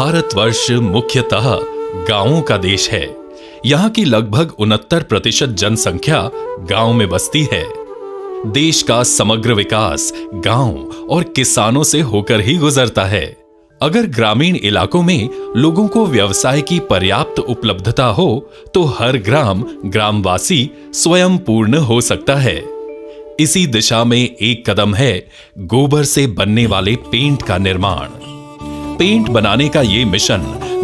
भारतवर्ष मुख्यतः गांवों का देश है। यहाँ की लगभग 69% जनसंख्या गांव में बसती है। देश का समग्र विकास गांव और किसानों से होकर ही गुजरता है। अगर ग्रामीण इलाकों में लोगों को व्यवसाय की पर्याप्त उपलब्धता हो तो हर ग्रामवासी स्वयं पूर्ण हो सकता है। इसी दिशा में एक कदम है गोबर से बनने वाले पेंट का निर्माण। पेंट बनाने का ये मिशन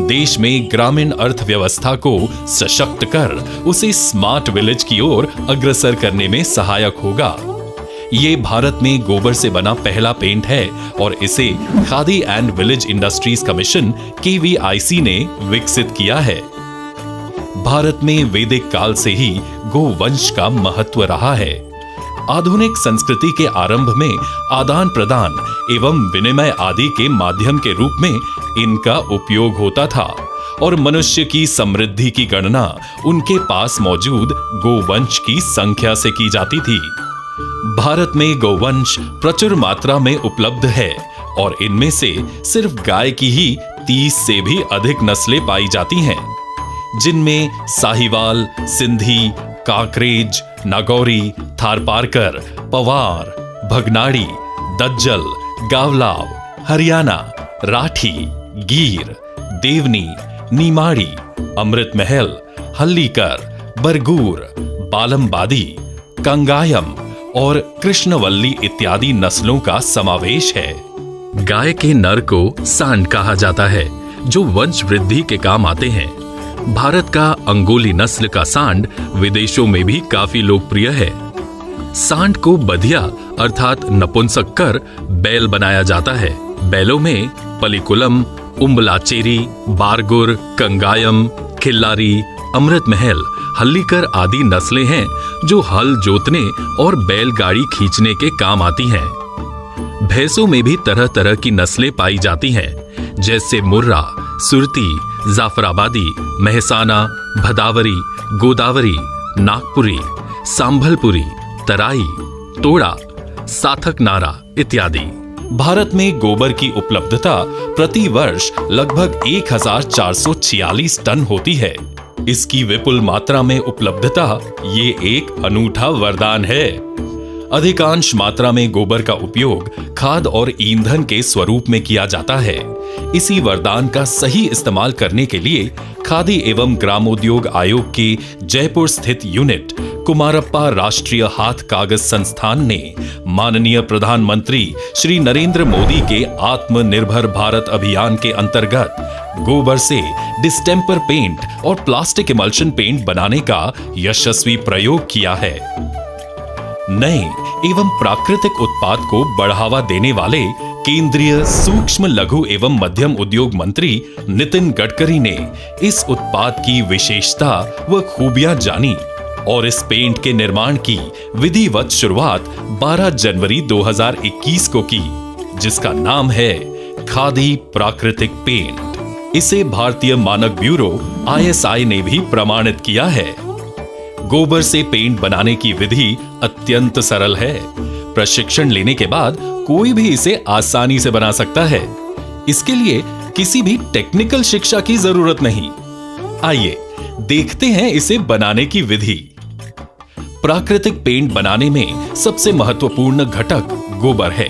देश में ग्रामीण अर्थव्यवस्था को सशक्त कर उसे स्मार्ट विलेज की ओर अग्रसर करने में सहायक होगा। ये भारत में गोबर से बना पहला पेंट है और इसे khadi and village industries commission KVIC ने विकसित किया है। भारत में वैदिक काल से ही गोवंश का महत्व रहा है। आधुनिक संस्कृति के आरंभ में आदान प्रदान एवं विनिमय आदि के माध्यम के रूप में इनका उपयोग होता था और मनुष्य की समृद्धि की गणना उनके पास मौजूद गोवंश की संख्या से की जाती थी। भारत में गोवंश प्रचुर मात्रा में उपलब्ध है और इनमें से सिर्फ गाय की ही 30 से भी अधिक नस्लें पाई जाती हैं, जिनमें साहिवाल, सिंधी, काकरेज, नागौरी, थारपारकर, पवार, भगनाड़ी, दज्जल, गावलाव, हरियाणा, राठी, गीर, देवनी, नीमाड़ी, अमृत महल, हल्लीकर, बरगूर, बालमबादी, कंगायम और कृष्णवल्ली इत्यादि नस्लों का समावेश है। गाय के नर को सांड कहा जाता है, जो वंश वृद्धि के काम आते हैं। भारत का अंगोली नस्ल का सांड विदेशों में भी काफी लोकप्रिय है। सांड को बधिया अर्थात नपुंसक कर बैल बनाया जाता है। बैलों में पलिकुलम, उम्बलाचेरी, बारगुर, कंगायम, खिल्लारी, अमृत महल, हल्लीकर आदि नस्लें हैं जो हल जोतने और बैलगाड़ी खींचने के काम आती हैं। भैंसों में भी तरह तरह की नस्लें पाई जाती हैं, जैसे मुर्रा, सुरती, जाफराबादी, मेहसाना, भदावरी, गोदावरी, नागपुरी, सांभलपुरी, तराई, तोड़ा, साथक नारा इत्यादि। भारत में गोबर की उपलब्धता प्रति वर्ष लगभग 1446 टन होती है। इसकी विपुल मात्रा में उपलब्धता ये एक अनूठा वरदान है। अधिकांश मात्रा में गोबर का उपयोग खाद और ईंधन के स्वरूप में किया जाता है। इसी वरदान का सही इस्तेमाल करने के लिए खादी एवं ग्रामोद्योग आयोग के जयपुर स्थित यूनिट कुमारप्पा राष्ट्रीय हाथ कागज संस्थान ने माननीय प्रधानमंत्री श्री नरेंद्र मोदी के आत्मनिर्भर भारत अभियान के अंतर्गत गोबर से डिस्टेम्पर पेंट और प्लास्टिक इमल्शन पेंट बनाने का यशस्वी प्रयोग किया है। नए एवं प्राकृतिक उत्पाद को बढ़ावा देने वाले केंद्रीय सूक्ष्म, लघु एवं मध्यम उद्योग मंत्री नितिन गडकरी ने इस उत्पाद की विशेषता व खूबियां जानी और इस पेंट के निर्माण की विधिवत शुरुआत 12 जनवरी 2021 को की, जिसका नाम है खादी प्राकृतिक पेंट। इसे भारतीय मानक ब्यूरो ISI ने भी प्रमाणित किया है। गोबर से पेंट बनाने की विधि अत्यंत सरल है। प्रशिक्षण लेने के बाद कोई भी इसे आसानी से बना सकता है। इसके लिए किसी भी टेक्निकल शिक्षा की जरूरत नहीं। आइए देखते हैं इसे बनाने की विधि। प्राकृतिक पेंट बनाने में सबसे महत्वपूर्ण घटक गोबर है।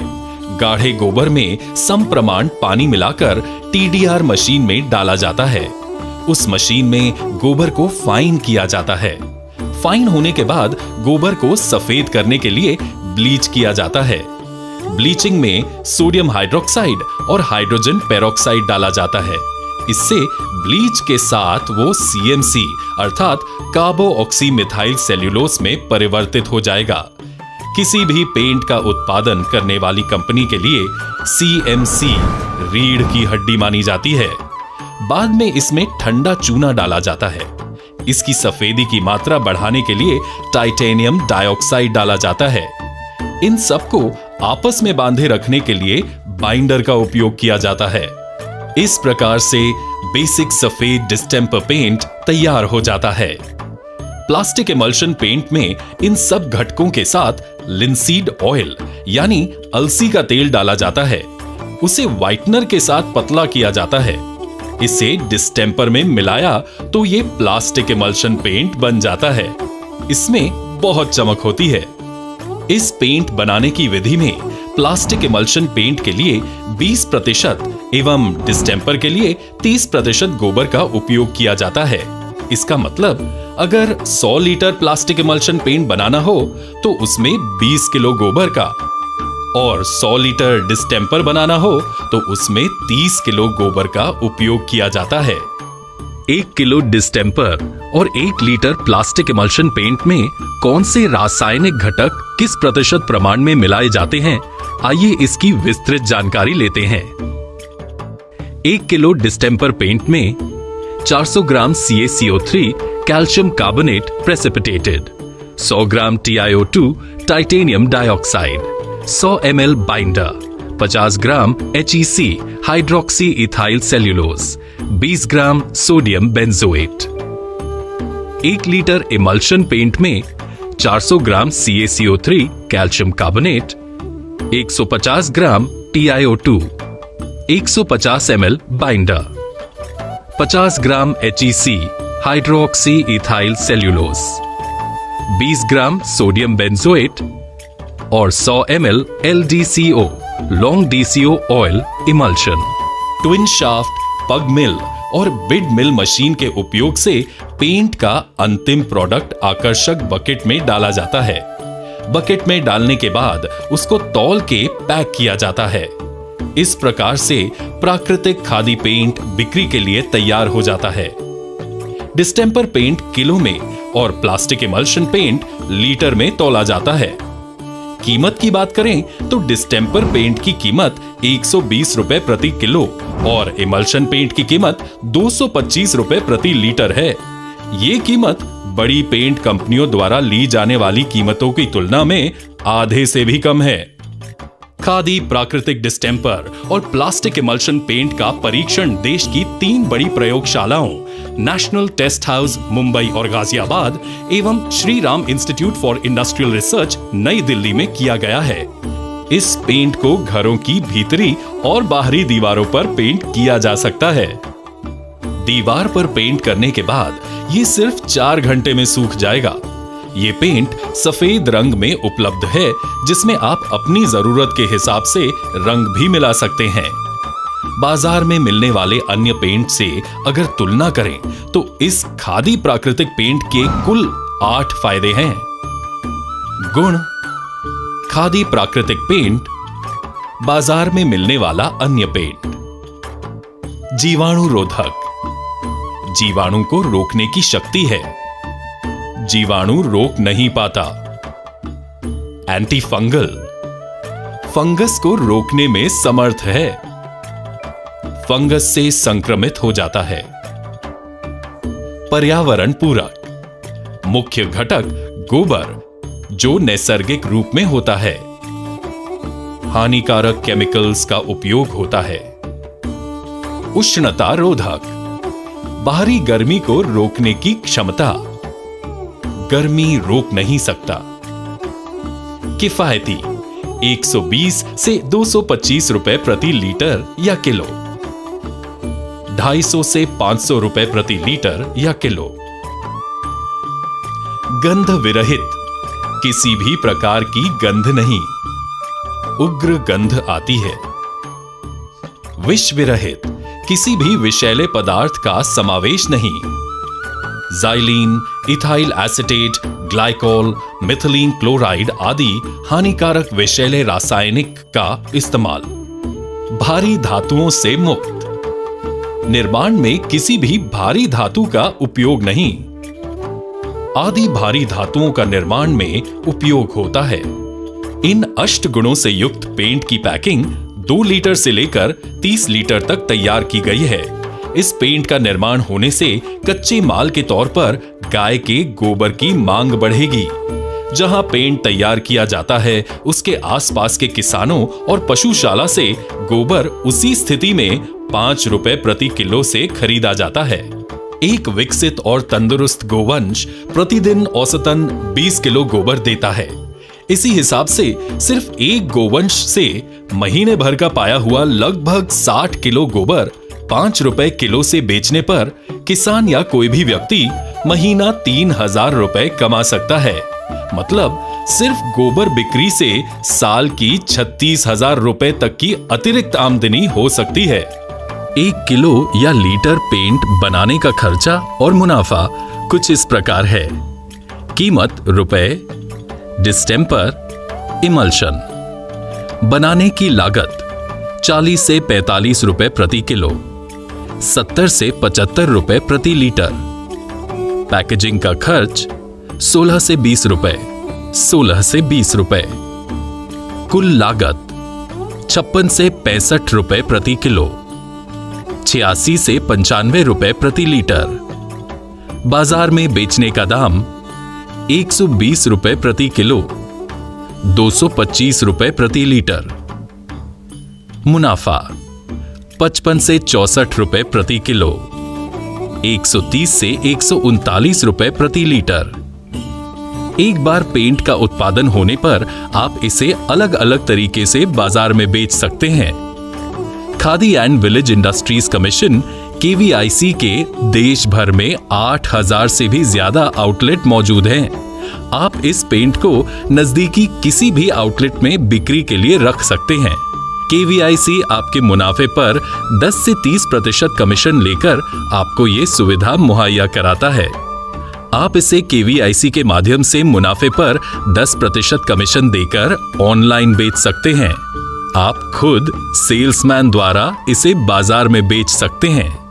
गाढ़े गोबर में समप्रमाण पानी मिलाकर TDR मशीन में डाला जाता है। उस मशीन में गोबर को फाइन किया जाता है। फाइन होने के बाद गोबर को सफेद करने के लिए ब्लीच किया जाता है। ब्लीचिंग में सोडियम हाइड्रोक्साइड और हाइड्रोजन पेरोक्साइड डाला जाता है। इससे ब्लीच के साथ वो CMC अर्थात कार्बो ऑक्सी मिथाइल सेल्यूलोस में परिवर्तित हो जाएगा। किसी भी पेंट का उत्पादन करने वाली कंपनी के लिए CMC रीढ़ की हड्डी मानी जाती है। बाद में इसमें ठंडा चूना डाला जाता है। इसकी सफेदी की मात्रा बढ़ाने के लिए टाइटेनियम डाइऑक्साइड डाला जाता है। इन सबको आपस में बांधे रखने के लिए बाइंडर का उपयोग किया जाता है। इस प्रकार से बेसिक सफेद डिस्टेम्पर पेंट तैयार हो जाता है। प्लास्टिक इमल्शन पेंट में इन सब घटकों के साथ लिंसीड ऑयल यानी अलसी का तेल डाला जाता है। उसे व्हाइटनर के साथ पतला किया जाता है। इसे डिस्टेंपर में मिलाया तो ये प्लास्टिक इमल्शन पेंट बन जाता है। इसमें बहुत चमक होती है। इस पेंट बनाने की विधि में प्लास्टिक इमल्शन पेंट के लिए 20% एवं डिस्टेंपर के लिए 30% गोबर का उपयोग किया जाता है। इसका मतलब अगर 100 लीटर प्लास्टिक इमल्शन पेंट बनाना हो तो उसमें 20 किलो गोबर का, और 100 लीटर डिस्टेंपर बनाना हो तो उसमें 30 किलो गोबर का उपयोग किया जाता है। 1 किलो डिस्टेंपर और 1 लीटर प्लास्टिक इमल्शन पेंट में कौन से रासायनिक घटक किस प्रतिशत प्रमाण में मिलाए जाते हैं, आइए इसकी विस्तृत जानकारी लेते हैं। 1 किलो डिस्टेंपर पेंट में 400 gram CaCO3 calcium carbonate precipitated, 100 gram TiO2 titanium dioxide, 100 ml binder, 50 gram HEC hydroxy ethyl cellulose, 20 gram sodium benzoate. 1 litre emulsion paint में 400 gram CaCO3 calcium carbonate, 150 gram TiO2, 150 ml binder, 50 gram HEC hydroxy ethyl cellulose, 20 gram sodium benzoate और 100 ml LDCO long DCO oil emulsion. Twin shaft, pug mill और bid मिल machine के उपयोग से paint का अंतिम product आकर्षक bucket में डाला जाता है। बकेट में डालने के बाद उसको तौल के पैक किया जाता है। इस प्रकार से प्राकृतिक खादी पेंट बिक्री के लिए तैयार हो जाता है। डिस्टेंपर पेंट किलो में और प्लास्टिक इमल्शन पेंट लीटर में तौला जाता है। कीमत की बात करें तो डिस्टेंपर पेंट की कीमत 120 रुपए प्रति किलो और इमल्शन पेंट की कीमत 225 रुपए प्रति लीटर है। ये कीमत बड़ी पेंट कंपनियों द्वारा ली जाने वाली कीमतों की तुलना में आधे से भी कम है। खादी, प्राकृतिक डिस्टेंपर और प्लास्टिक इमल्शन पेंट का परीक्षण देश की 3 बड़ी प्रयोगशालाओं नेशनल टेस्ट हाउस मुंबई और गाजियाबाद एवं Shri Ram institute for Industrial research नई दिल्ली में किया गया है। इस पेंट को घरों की भीतरी और बाहरी दीवारों पर पेंट किया जा सकता है। दीवार पर पेंट करने के बाद ये सिर्फ 4 घंटे में सूख जाएगा। ये पेंट सफेद रंग में उपलब्ध है, जिसमें आप अपनी जरूरत के हिसाब से रंग भी मिला सकते हैं। बाजार में मिलने वाले अन्य पेंट से अगर तुलना करें तो इस खादी प्राकृतिक पेंट के कुल 8 फायदे हैं। गुण: खादी प्राकृतिक पेंट बाजार में मिलने वाला अन्य पेंट। जीवाणु रोधक, जीवाणु को रोकने की शक्ति है, जीवाणु रोक नहीं पाता। एंटी फंगल, फंगस को रोकने में समर्थ है, फंगस से संक्रमित हो जाता है। पर्यावरण पूरक, मुख्य घटक गोबर जो नैसर्गिक रूप में होता है, हानिकारक केमिकल्स का उपयोग होता है। उष्णता रोधक, बाहरी गर्मी को रोकने की क्षमता, गर्मी रोक नहीं सकता। किफायती, 120 से 225 रुपए प्रति लीटर या किलो, 250 से 500 रुपए प्रति लीटर या किलो। गंध विरहित, किसी भी प्रकार की गंध नहीं, उग्र गंध आती है। विष विरहित, किसी भी विषैले पदार्थ का समावेश नहीं। Xylene, ethyl acetate, glycol, methylene chloride आदि हानिकारक विषैले रासायनिक का इस्तेमाल। भारी धातुओं से मुक्त, निर्माण में किसी भी भारी धातु का उपयोग नहीं। आदि भारी धातुओं का निर्माण में उपयोग होता है। इन अष्ट गुणों से युक्त पेंट की पैकिंग 2 लीटर से लेकर 30 लीटर तक तैयार की गई है। इस पेंट का निर्माण होने से कच्चे माल के तौर पर गाय के गोबर की मांग बढ़ेगी। जहां पेंट तैयार किया जाता है उसके आसपास के किसानों और पशुशाला से गोबर उसी स्थिति में 5 रुपए प्रति किलो से खरीदा जाता है। एक विकसित और तंदुरुस्त गोवंश प्रतिदिन औसतन 20 किलो गोबर देता है। इसी हिसाब से सिर्फ एक गोवंश से महीने भर का पाया हुआ लगभग 60 किलो गोबर 5 रुपए किलो से बेचने पर किसान या कोई भी व्यक्ति महीना 3,000 रुपए कमा सकता है। मतलब सिर्फ गोबर बिक्री से साल की 36,000 रुपए तक की अतिरिक्त आमदनी हो सकती है। 1 किलो या लीटर पेंट बनाने का खर्चा और मुनाफा कुछ इस प्रकार है। कीमत रुपए, डिस्टेंपर, इमल्शन। बनाने की लागत 40 से 45 रुपए प्रति किलो, 70 से 75 रुपए प्रति लीटर। पैकेजिंग का खर्च 16 से 20 रुपए, 16 से 20 रुपए। कुल लागत 56 से 65 रुपए प्रति किलो, 86 से 95 रुपए प्रति लीटर। बाजार में बेचने का दाम 120 रुपए प्रति किलो, 225 रुपए प्रति लीटर। मुनाफा 55 से 64 रुपए प्रति किलो, 130 से 139 रुपए प्रति लीटर। एक बार पेंट का उत्पादन होने पर आप इसे अलग अलग तरीके से बाजार में बेच सकते हैं। Khadi and village industries commission KVIC के देश भर में 8,000 से भी ज्यादा आउटलेट मौजूद हैं। आप इस पेंट को नजदीकी किसी भी आउटलेट में बिक्री के लिए रख सकते हैं। KVIC आपके मुनाफे पर 10 से 30% कमीशन लेकर आपको ये सुविधा मुहैया कराता है। आप इसे KVIC के माध्यम से मुनाफे पर 10% कमीशन देकर ऑनलाइन बेच सकते हैं। आप खुद सेल्समैन द्वारा इसे बाजार में बेच सकते हैं।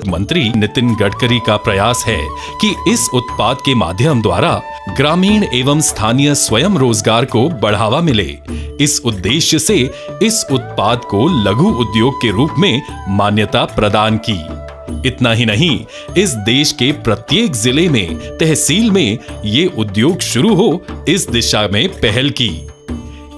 मंत्री नितिन गडकरी का प्रयास है कि इस उत्पाद के माध्यम द्वारा ग्रामीण एवं स्थानीय स्वयं रोजगार को बढ़ावा मिले। इस उद्देश्य से इस उत्पाद को लघु उद्योग के रूप में मान्यता प्रदान की। इतना ही नहीं, इस देश के प्रत्येक जिले में, तहसील में ये उद्योग शुरू हो, इस दिशा में पहल की।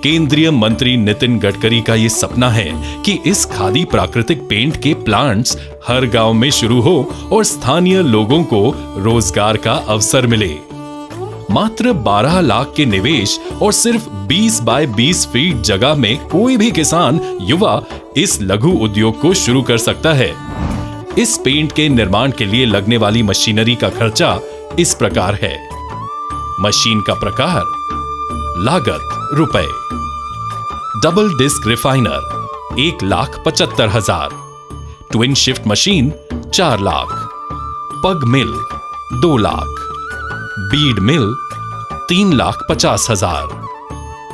केंद्रीय मंत्री नितिन गडकरी का ये सपना है कि इस खादी प्राकृतिक पेंट के प्लांट्स हर गांव में शुरू हो और स्थानीय लोगों को रोजगार का अवसर मिले। मात्र 12 लाख के निवेश और सिर्फ 20 बाय 20 फीट जगह में कोई भी किसान, युवा इस लघु उद्योग को शुरू कर सकता है। इस पेंट के निर्माण के लिए लगने वाली मशीनरी का खर्चा इस प्रकार है। मशीन का प्रकार, लागत रुपए। Double disc refiner 1,75,000, twin shift machine 4 lakh, pug mill 2 lakh, Beed मिल 3,50,000,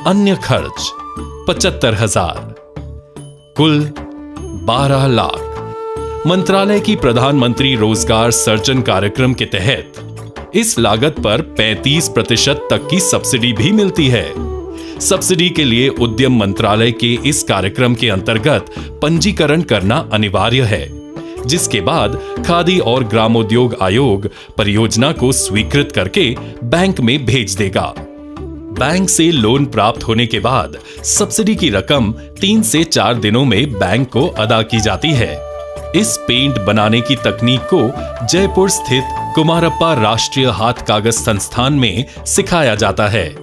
अन्य खर्च 75,000, कुल 12 लाख। मंत्रालय की प्रधानमंत्री रोजगार सृजन कार्यक्रम के तहत इस लागत पर 35% तक की सब्सिडी भी मिलती है। सब्सिडी के लिए उद्यम मंत्रालय के इस कार्यक्रम के अंतर्गत पंजीकरण करना अनिवार्य है, जिसके बाद खादी और ग्रामोद्योग आयोग परियोजना को स्वीकृत करके बैंक में भेज देगा। बैंक से लोन प्राप्त होने के बाद सब्सिडी की रकम 3 से 4 दिनों में बैंक को अदा की जाती है। इस पेंट बनाने की तकनीक को जयपुर स्थित कुमारप्पा राष्ट्रीय हाथ कागज संस्थान में सिखाया जाता है।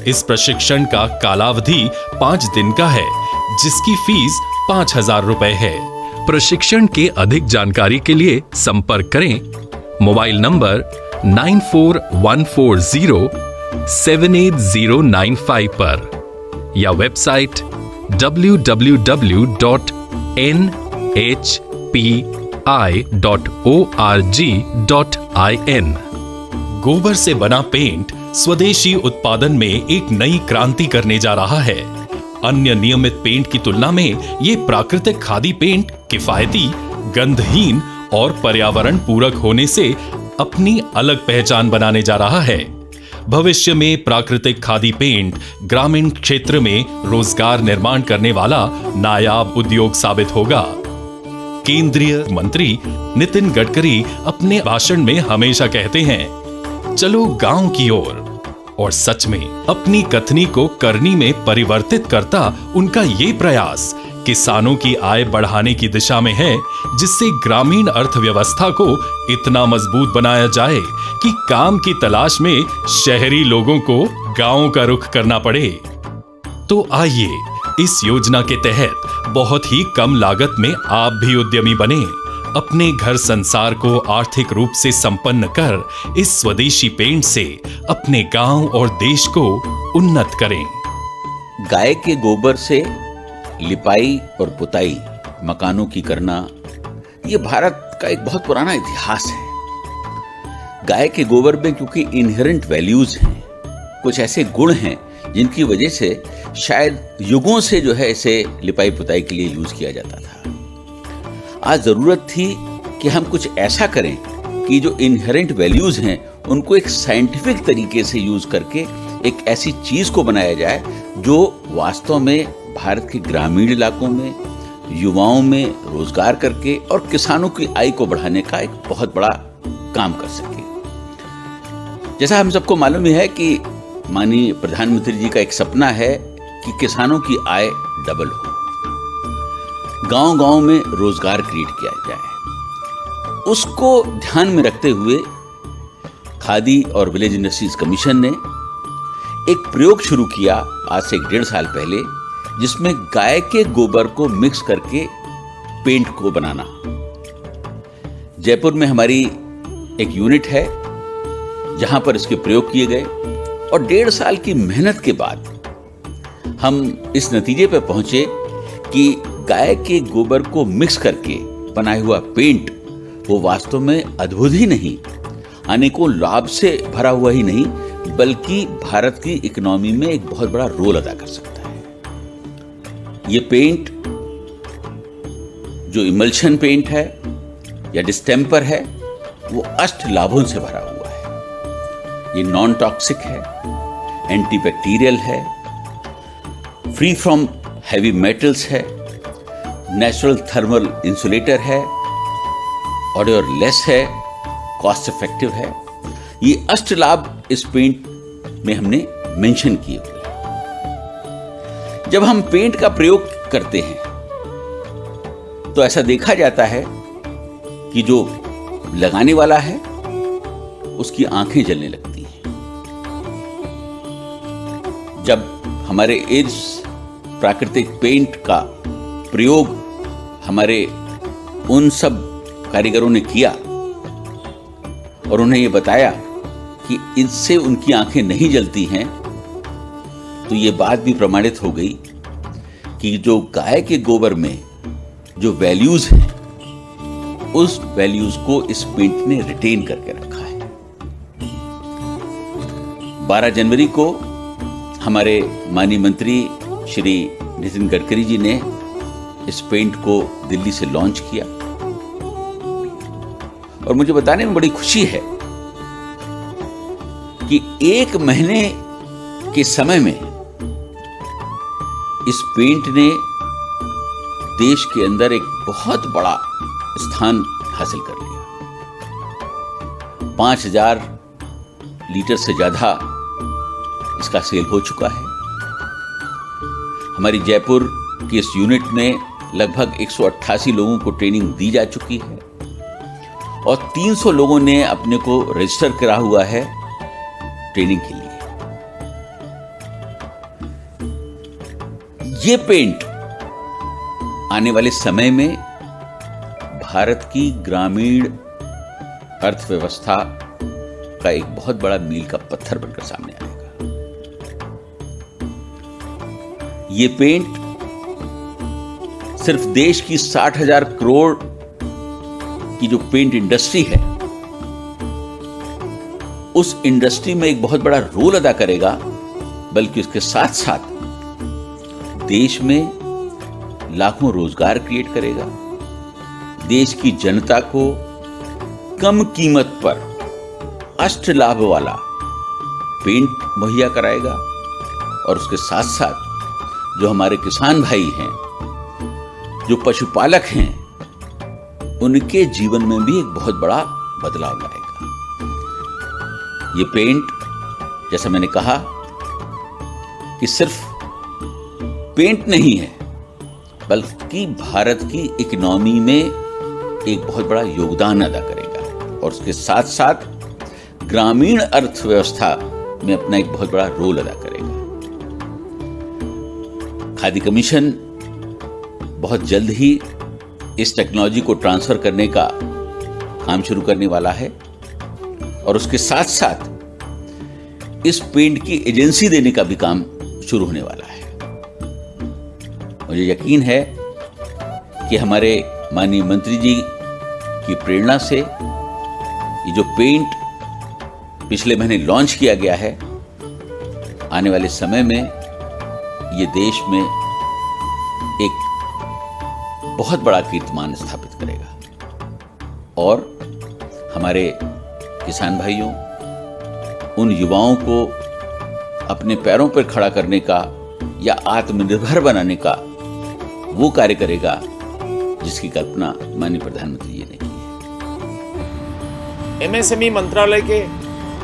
इस प्रशिक्षण का कालावधि 5 दिन का है, जिसकी फीस 5,000 रुपए है। प्रशिक्षण के अधिक जानकारी के लिए संपर्क करें मोबाइल नंबर 9414078095 पर या वेबसाइट www.nhpi.org.in। गोबर से बना पेंट स्वदेशी उत्पादन में एक नई क्रांति करने जा रहा है। अन्य नियमित पेंट की तुलना में ये प्राकृतिक खादी पेंट किफायती, गंधहीन और पर्यावरण पूरक होने से अपनी अलग पहचान बनाने जा रहा है। भविष्य में प्राकृतिक खादी पेंट ग्रामीण क्षेत्र में रोजगार निर्माण करने वाला नायाब उद्योग साबित होगा। केंद्रीय मंत्री नितिन गडकरी अपने भाषण में हमेशा कहते हैं, चलो गांव की ओर, और सच में अपनी कथनी को करनी में परिवर्तित करता उनका ये प्रयास किसानों की आय बढ़ाने की दिशा में है, जिससे ग्रामीण अर्थव्यवस्था को इतना मजबूत बनाया जाए कि काम की तलाश में शहरी लोगों को गांवों का रुख करना पड़े। तो आइए इस योजना के तहत बहुत ही कम लागत में आप भी उद्यमी बने, अपने घर संसार को आर्थिक रूप से संपन्न कर इस स्वदेशी पेंट से अपने गांव और देश को उन्नत करें। गाय के गोबर से लिपाई और पुताई मकानों की करना, ये भारत का एक बहुत पुराना इतिहास है। गाय के गोबर में क्योंकि इनहेरेंट वैल्यूज हैं, कुछ ऐसे गुण हैं जिनकी वजह से शायद युगों से जो है इसे लिपाई पुताई के लिए यूज किया जाता था। आज जरूरत थी कि हम कुछ ऐसा करें कि जो इनहेरेंट वैल्यूज हैं उनको एक साइंटिफिक तरीके से यूज करके एक ऐसी चीज को बनाया जाए जो वास्तव में भारत के ग्रामीण इलाकों में युवाओं में रोजगार करके और किसानों की आय को बढ़ाने का एक बहुत बड़ा काम कर सके। जैसा हम सबको मालूम ही है कि माननीय प्रधानमंत्री जी का एक सपना है कि किसानों की आय डबल हो, गांव-गांव में रोजगार क्रिएट किया जाए। उसको ध्यान में रखते हुए खादी और विलेज इंडस्ट्रीज कमीशन ने एक प्रयोग शुरू किया आज से 1.5 साल पहले, जिसमें गाय के गोबर को मिक्स करके पेंट को बनाना। जयपुर में हमारी एक यूनिट है जहां पर इसके प्रयोग किए गए और 1.5 साल की मेहनत के बाद हम इस नतीजे पर पहुंचे कि गाय के गोबर को मिक्स करके बनाया हुआ पेंट वो वास्तव में अद्भुत ही नहीं, अनेकों लाभ से भरा हुआ ही नहीं, बल्कि भारत की इकोनॉमी में एक बहुत बड़ा रोल अदा कर सकता है। ये पेंट जो इमल्शन पेंट है या डिस्टेम्पर है, वो अष्ट लाभों से भरा हुआ है। ये नॉन टॉक्सिक है, एंटीबैक्टीरियल है, फ्री फ्रॉम हैवी मेटल्स है, नेचुरल थर्मल इंसुलेटर है, ऑडियोलेस है, कॉस्ट इफेक्टिव है। ये अष्ट लाभ इस पेंट में हमने मेंशन किए हुए हैं। जब हम पेंट का प्रयोग करते हैं तो ऐसा देखा जाता है कि जो लगाने वाला है उसकी आंखें जलने लगती हैं। जब हमारे इस प्राकृतिक पेंट का प्रयोग हमारे उन सब कारीगरों ने किया और उन्हें यह बताया कि इससे उनकी आंखें नहीं जलती हैं, तो ये बात भी प्रमाणित हो गई कि जो गाय के गोबर में जो वैल्यूज हैं, उस वैल्यूज को इस पेंट ने रिटेन करके रखा है। 12 जनवरी को हमारे माननीय मंत्री श्री नितिन गडकरी जी ने इस पेंट को दिल्ली से लॉन्च किया और मुझे बताने में बड़ी खुशी है कि 1 महीने के समय में इस पेंट ने देश के अंदर एक बहुत बड़ा स्थान हासिल कर लिया। 5000 लीटर से ज्यादा इसका सेल हो चुका है। हमारी जयपुर की इस यूनिट में लगभग 188 लोगों को ट्रेनिंग दी जा चुकी है और 300 लोगों ने अपने को रजिस्टर करा हुआ है ट्रेनिंग के लिए। ये पेंट आने वाले समय में भारत की ग्रामीण अर्थव्यवस्था का एक बहुत बड़ा मील का पत्थर बनकर सामने आएगा। ये पेंट सिर्फ देश की 60,000 करोड़ की जो पेंट इंडस्ट्री है, उस इंडस्ट्री में एक बहुत बड़ा रोल अदा करेगा, बल्कि उसके साथ साथ देश में लाखों रोजगार क्रिएट करेगा, देश की जनता को कम कीमत पर अष्ट लाभ वाला पेंट मुहैया कराएगा और उसके साथ साथ जो हमारे किसान भाई हैं, जो पशुपालक हैं, उनके जीवन में भी एक बहुत बड़ा बदलाव लाएगा। ये पेंट, जैसा मैंने कहा, कि सिर्फ पेंट नहीं है, बल्कि भारत की इकोनॉमी में एक बहुत बड़ा योगदान अदा करेगा और उसके साथ साथ ग्रामीण अर्थव्यवस्था में अपना एक बहुत बड़ा रोल अदा करेगा। खादी कमीशन बहुत जल्द ही इस टेक्नोलॉजी को ट्रांसफर करने का काम शुरू करने वाला है और उसके साथ साथ इस पेंट की एजेंसी देने का भी काम शुरू होने वाला है। मुझे यकीन है कि हमारे माननीय मंत्री जी की प्रेरणा से ये जो पेंट पिछले महीने लॉन्च किया गया है, आने वाले समय में ये देश में एक बहुत बड़ा कीर्तिमान स्थापित करेगा और हमारे किसान भाइयों, उन युवाओं को अपने पैरों पर खड़ा करने का या आत्मनिर्भर बनाने का वो कार्य करेगा जिसकी कल्पना माननीय प्रधानमंत्री जी ने की है। एमएसएमई मंत्रालय के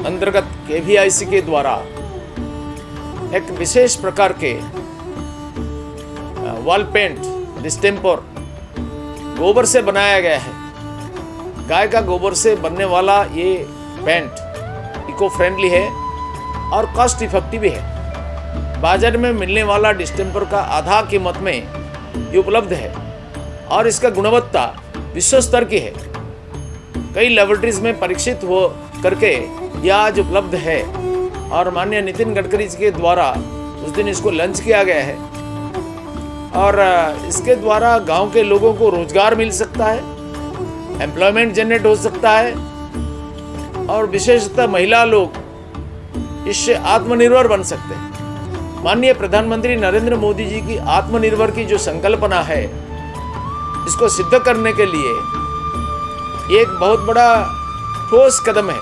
अंतर्गत केवीआईसी के द्वारा एक विशेष प्रकार के वॉल पेंट डिस्टेम्पर गोबर से बनाया गया है। गाय का गोबर से बनने वाला ये पेंट इको फ्रेंडली है और कॉस्ट इफेक्टिव भी है। बाजार में मिलने वाला डिस्टेम्पर का आधा कीमत में ये उपलब्ध है और इसका गुणवत्ता विश्व स्तर की है। कई लेबोरेटरीज में परीक्षित हो करके यह आज उपलब्ध है और माननीय नितिन गडकरी जी के द्वारा उस दिन इसको लॉन्च किया गया है और इसके द्वारा गांव के लोगों को रोजगार मिल सकता है, एम्प्लॉयमेंट जनरेट हो सकता है और विशेषतः महिला लोग इससे आत्मनिर्भर बन सकते हैं। माननीय प्रधानमंत्री नरेंद्र मोदी जी की आत्मनिर्भर की जो संकल्पना है, इसको सिद्ध करने के लिए एक बहुत बड़ा ठोस कदम है।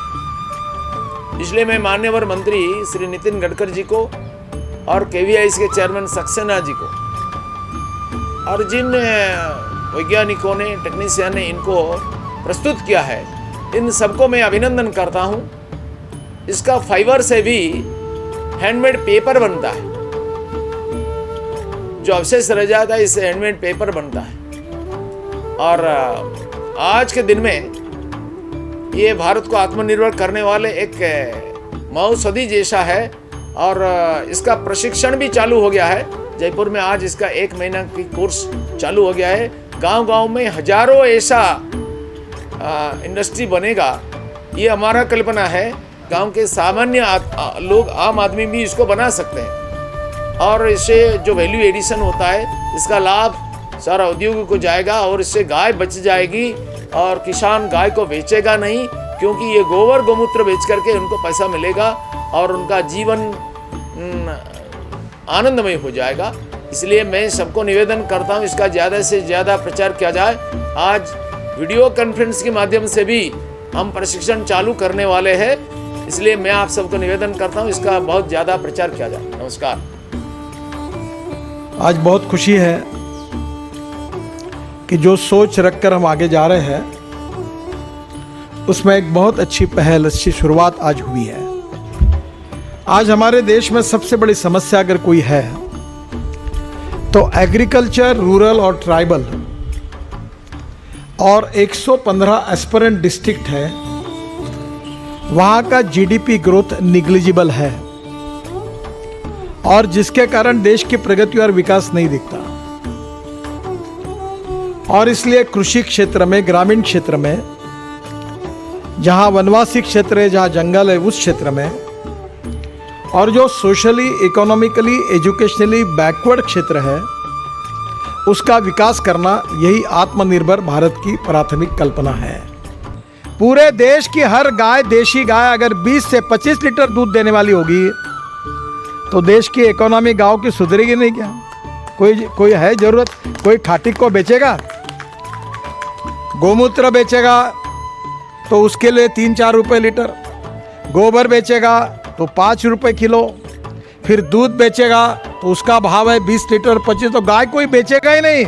इसलिए मैं माननीय मंत्री श्री नितिन गडकरी जी को और केवीआईसी के चेयरमैन सक्सेना जी को और जिन वैज्ञानिकों ने, टेक्नीशियन ने इनको प्रस्तुत किया है, इन सबको मैं अभिनंदन करता हूं। इसका फाइबर से भी हैंडमेड पेपर बनता है, जो अवशेष रह जाता है इससे हैंडमेड पेपर बनता है और आज के दिन में ये भारत को आत्मनिर्भर करने वाले एक महोषधि जैसा है और इसका प्रशिक्षण भी चालू हो गया है। जयपुर में आज इसका 1 महीना की कोर्स चालू हो गया है। गांव-गांव में हजारों ऐसा इंडस्ट्री बनेगा, ये हमारा कल्पना है। गांव के सामान्य लोग, आम आदमी भी इसको बना सकते हैं और इससे जो वैल्यू एडिशन होता है, इसका लाभ सारा उद्योग को जाएगा और इससे गाय बच जाएगी और किसान गाय को बेचेगा नहीं, क्योंकि ये गोबर गोमूत्र बेच करके उनको पैसा मिलेगा और उनका जीवन आनंदमय हो जाएगा। इसलिए मैं सबको निवेदन करता हूँ, इसका ज़्यादा से ज़्यादा प्रचार किया जाए। आज वीडियो कॉन्फ्रेंस के माध्यम से भी हम प्रशिक्षण चालू करने वाले हैं, इसलिए मैं आप सबको निवेदन करता हूँ, इसका बहुत ज़्यादा प्रचार किया जाए। नमस्कार। आज बहुत खुशी है कि जो सोच रखकर हम आगे जा रहे हैं, उसमें एक बहुत अच्छी पहल, अच्छी शुरुआत आज हुई है। आज हमारे देश में सबसे बड़ी समस्या अगर कोई है तो एग्रीकल्चर, रूरल और ट्राइबल और 115 एस्पिरेंट डिस्ट्रिक्ट है, वहाँ का जीडीपी ग्रोथ निग्लिजिबल है और जिसके कारण देश की प्रगति और विकास नहीं दिखता। और इसलिए कृषि क्षेत्र में, ग्रामीण क्षेत्र में, जहाँ वनवासी क्षेत्र है, जहाँ जंगल है, उस क्षेत्र में, और जो सोशली, इकोनॉमिकली, एजुकेशनली बैकवर्ड क्षेत्र है, उसका विकास करना, यही आत्मनिर्भर भारत की प्राथमिक कल्पना है। पूरे देश की हर गाय, देशी गाय अगर 20 से 25 लीटर दूध देने वाली होगी तो देश की इकोनॉमी गांव की सुधरेगी नहीं क्या? कोई है जरूरत? कोई ठाटिक को बेचेगा? गोमूत्र बेचेगा तो उसके लिए 3-4 रुपए लीटर, गोबर बेचेगा तो 5 रुपए किलो, फिर दूध बेचेगा तो उसका भाव है 20 लीटर 25, तो गाय कोई बेचेगा ही नहीं।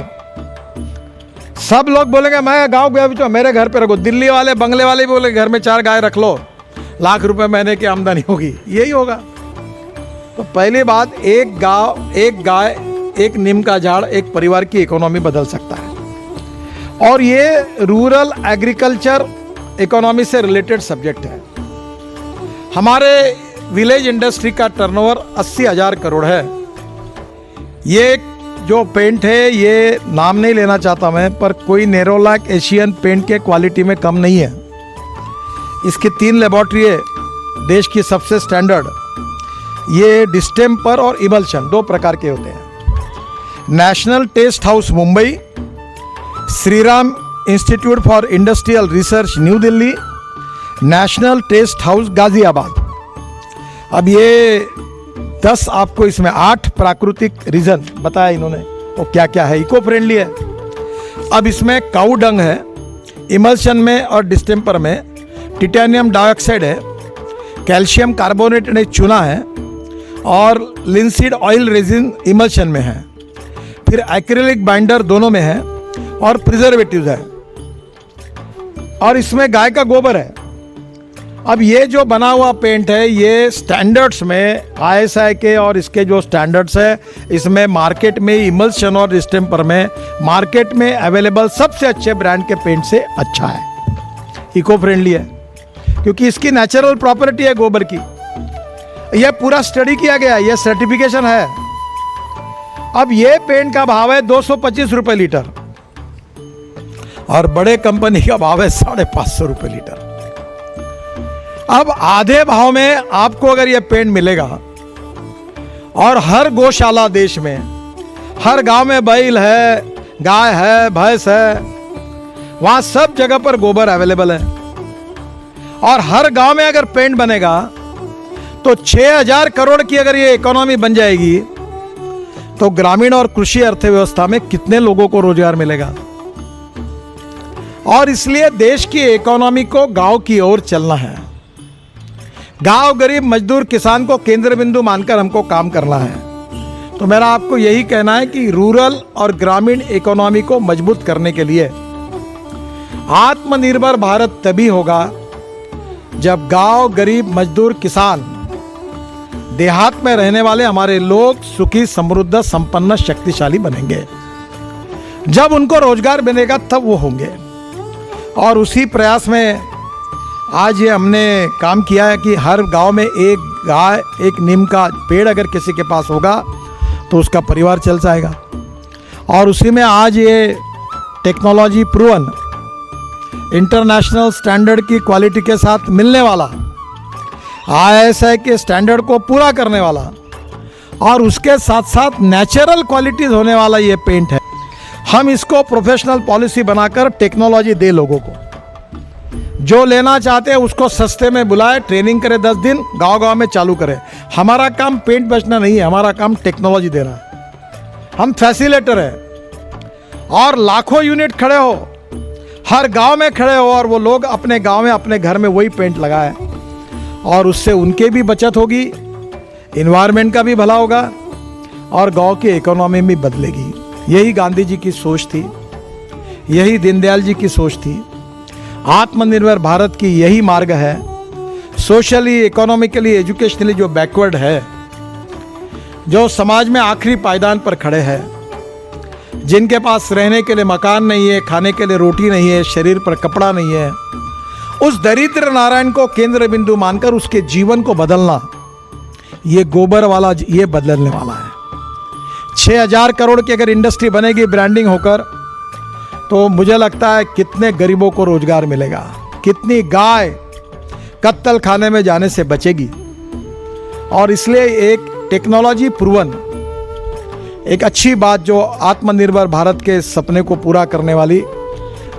सब लोग बोलेंगे मैं गांव गया तो मेरे घर पे रखो। दिल्ली वाले, बंगले वाले भी बोले घर में 4 गाय रख लो, लाख रुपए महीने की आमदनी होगी, यही होगा। तो पहली बात, एक गाय, एक नीम का झाड़ एक परिवार की इकोनॉमी बदल सकता है। और ये रूरल एग्रीकल्चर इकोनॉमी से रिलेटेड सब्जेक्ट है। हमारे विलेज इंडस्ट्री का टर्नओवर 80,000 करोड़ है। ये एक जो पेंट है ये नाम नहीं लेना चाहता मैं, पर कोई नेरोलैक एशियन पेंट के क्वालिटी में कम नहीं है। इसकी 3 लेबॉर्ट्री है देश की सबसे स्टैंडर्ड। ये डिस्टेम्पर और इमल्शन 2 प्रकार के होते हैं। National Test House Mumbai, Shriram Institute for Industrial Research New Delhi, National Test House Ghaziabad. अब ये 10 आपको इसमें 8 प्राकृतिक रीजन बताया इन्होंने, वो क्या क्या है। इको फ्रेंडली है। अब इसमें काऊ डंग है, इमल्शन में और डिस्टेम्पर में टिटेनियम डाइऑक्साइड है, कैल्शियम कार्बोनेट ने चुना है, और लिंसीड ऑयल रेजिन इमल्शन में है, फिर एक्रिलिक बाइंडर दोनों में है, और प्रिजर्वेटिव्स है, और इसमें गाय का गोबर है। अब ये जो बना हुआ पेंट है ये स्टैंडर्ड्स में ISI के और इसके जो स्टैंडर्ड्स है, इसमें मार्केट में इमल्शन और डिस्टेम्पर में मार्केट में अवेलेबल सबसे अच्छे ब्रांड के पेंट से अच्छा है। इको फ्रेंडली है क्योंकि इसकी नेचुरल प्रॉपर्टी है गोबर की। यह पूरा स्टडी किया गया है, यह सर्टिफिकेशन है। अब ये पेंट का भाव है 225 रुपये लीटर और बड़े कंपनी का भाव है 550 रुपये लीटर। अब आधे भाव में आपको अगर यह पेंट मिलेगा, और हर गौशाला देश में, हर गांव में बैल है, गाय है, भैंस है, वहां सब जगह पर गोबर अवेलेबल है, और हर गांव में अगर पेंट बनेगा तो 6000 करोड़ की अगर ये इकोनॉमी बन जाएगी तो ग्रामीण और कृषि अर्थव्यवस्था में कितने लोगों को रोजगार मिलेगा। और इसलिए देश की इकोनॉमी को गांव की ओर चलना है। गांव, गरीब, मजदूर, किसान को केंद्र बिंदु मानकर हमको काम करना है। तो मेरा आपको यही कहना है कि रूरल और ग्रामीण इकोनॉमी को मजबूत करने के लिए आत्मनिर्भर भारत तभी होगा जब गांव, गरीब, मजदूर, किसान, देहात में रहने वाले हमारे लोग सुखी, समृद्ध, संपन्न, शक्तिशाली बनेंगे। जब उनको रोजगार मिलेगा तब वो होंगे। और उसी प्रयास में आज ये हमने काम किया है कि हर गांव में एक गाय, एक नीम का पेड़ अगर किसी के पास होगा तो उसका परिवार चल जाएगा। और उसी में आज ये टेक्नोलॉजी प्रूवन, इंटरनेशनल स्टैंडर्ड की क्वालिटी के साथ मिलने वाला, ISI के स्टैंडर्ड को पूरा करने वाला, और उसके साथ साथ नेचुरल क्वालिटीज होने वाला ये पेंट है। हम इसको प्रोफेशनल पॉलिसी बनाकर टेक्नोलॉजी दे लोगों को। जो लेना चाहते हैं उसको सस्ते में बुलाए, ट्रेनिंग करे, 10 दिन गांव-गांव में चालू करें। हमारा काम पेंट बेचना नहीं है, हमारा काम टेक्नोलॉजी देना है। हम फैसिलेटर है। और लाखों यूनिट खड़े हो, हर गांव में खड़े हो, और वो लोग अपने गांव में, अपने घर में वही पेंट लगाए, और उससे उनके भी बचत होगी, इन्वायरमेंट का भी भला होगा, और गांव की इकोनॉमी भी बदलेगी। यही गांधी जी की सोच थी, यही दीनदयाल जी की सोच थी। आत्मनिर्भर भारत की यही मार्ग है। सोशली, इकोनॉमिकली, एजुकेशनली जो बैकवर्ड है, जो समाज में आखिरी पायदान पर खड़े हैं, जिनके पास रहने के लिए मकान नहीं है, खाने के लिए रोटी नहीं है, शरीर पर कपड़ा नहीं है, उस दरिद्र नारायण को केंद्र बिंदु मानकर उसके जीवन को बदलना, ये गोबर वाला ये बदलने वाला है। 6000 करोड़ की अगर इंडस्ट्री बनेगी ब्रांडिंग होकर, तो मुझे लगता है कितने गरीबों को रोजगार मिलेगा, कितनी गाय कत्तल खाने में जाने से बचेगी। और इसलिए एक टेक्नोलॉजी प्रूवन, एक अच्छी बात जो आत्मनिर्भर भारत के सपने को पूरा करने वाली।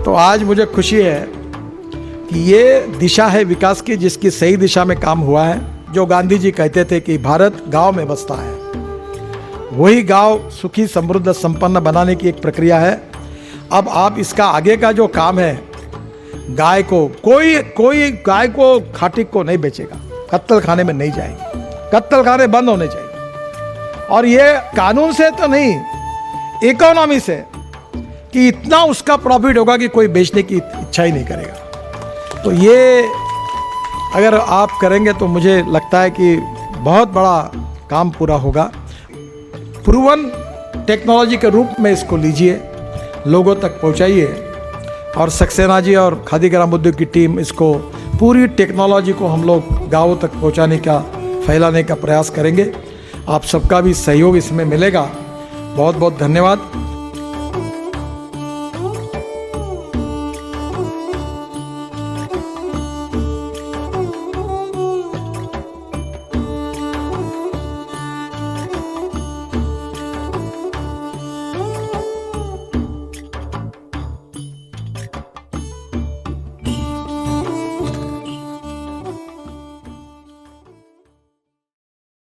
तो आज मुझे खुशी है कि ये दिशा है विकास की, जिसकी सही दिशा में काम हुआ है। जो गांधी जी कहते थे कि भारत गांव में बसता है, वही गांव सुखी, समृद्ध, संपन्न बनाने की एक प्रक्रिया है। अब आप इसका आगे का जो काम है, गाय को कोई गाय को, खाटी को नहीं बेचेगा, कत्तल खाने में नहीं जाएगी, कत्तल खाने बंद होने चाहिए। और ये कानून से तो नहीं, इकोनॉमी से, कि इतना उसका प्रॉफिट होगा कि कोई बेचने की इच्छा ही नहीं करेगा। तो ये अगर आप करेंगे तो मुझे लगता है कि बहुत बड़ा काम पूरा होगा। प्रूवन टेक्नोलॉजी के रूप में इसको लीजिए, लोगों तक पहुंचाइए, और सक्सेना जी और खादी ग्राम उद्योग की टीम इसको पूरी टेक्नोलॉजी को हम लोग गाँवों तक पहुंचाने का, फैलाने का प्रयास करेंगे। आप सबका भी सहयोग इसमें मिलेगा बहुत बहुत धन्यवाद।